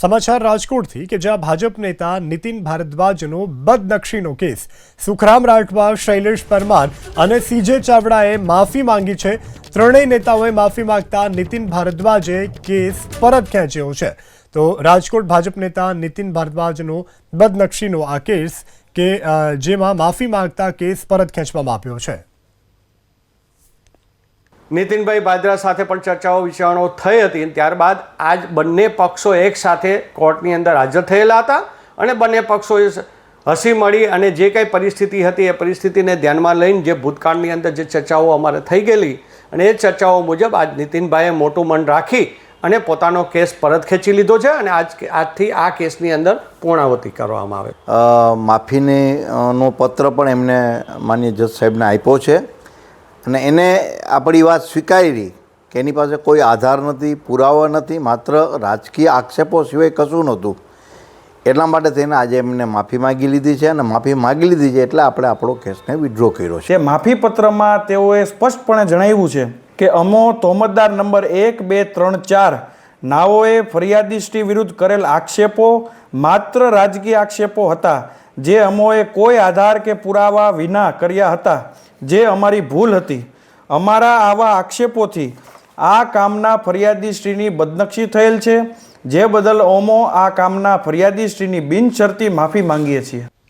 સમાચાર રાજકોટથી કે જ્યાં ભાજપ નેતા નીતિન ભારદ્વાજનો બદનક્ષીનો કેસ સુખરામ રાઠવા, શૈલેષ પરમાર અને સીજે ચાવડાએ માફી માંગી છે। ત્રણેય નેતાઓએ માફી માંગતા નીતિન ભારદ્વાજે કેસ પરત ખેંચ્યો છે। તો રાજકોટ ભાજપ નેતા નીતિન ભારદ્વાજનો બદનક્ષીનો આ કેસ કે જેમાં માફી માંગતા કેસ પરત ખેંચવામાં આવ્યો છે। નીતિનભાઈ ભાદરા સાથે પણ ચર્ચાઓ વિચારણાઓ થઈ હતી। ત્યારબાદ આજ બંને પક્ષો એક સાથે કોર્ટની અંદર હાજર થયેલા હતા અને બંને પક્ષોએ હસી મળી અને જે કંઈ પરિસ્થિતિ હતી એ પરિસ્થિતિને ધ્યાનમાં લઈને જે ભૂતકાળની અંદર જે ચર્ચાઓ અમારે થઈ ગયેલી અને એ ચર્ચાઓ મુજબ આજ નીતિનભાઈએ મોટું મન રાખી અને પોતાનો કેસ પરત ખેંચી લીધો છે અને આજથી આ કેસની અંદર પૂર્ણાવતી કરવામાં આવે। માફીનો પત્ર પણ એમને માનનીય જજ સાહેબને આપ્યો છે અને એને આપણી વાત સ્વીકારી કે એની પાસે કોઈ આધાર નથી, પુરાવા નથી, માત્ર રાજકીય આક્ષેપો સિવાય કશું નહોતું। એટલા માટે થઈને આજે એમને માફી માગી લીધી છે અને માફી માગી લીધી છે એટલે આપણે આપણો કેસને વિડ્રો કર્યો છે। માફી પત્રમાં તેઓએ સ્પષ્ટપણે જણાવ્યું છે કે અમો તોહમતદાર નંબર 1, 2, 3, 4 નાઓએ ફરિયાદીશ્રી વિરુદ્ધ કરેલ આક્ષેપો માત્ર રાજકીય આક્ષેપો હતા જે અમોએ કોઈ આધાર કે પુરાવા વિના કર્યા હતા, જે અમારી ભૂલ હતી। અમારા આવા આક્ષેપોથી આ કામના ફરિયાદીશ્રીની બદનક્ષી થયેલ છે, જે બદલ અમો આ કામના ફરિયાદીશ્રીની બિનશરતી માફી માંગીએ છીએ।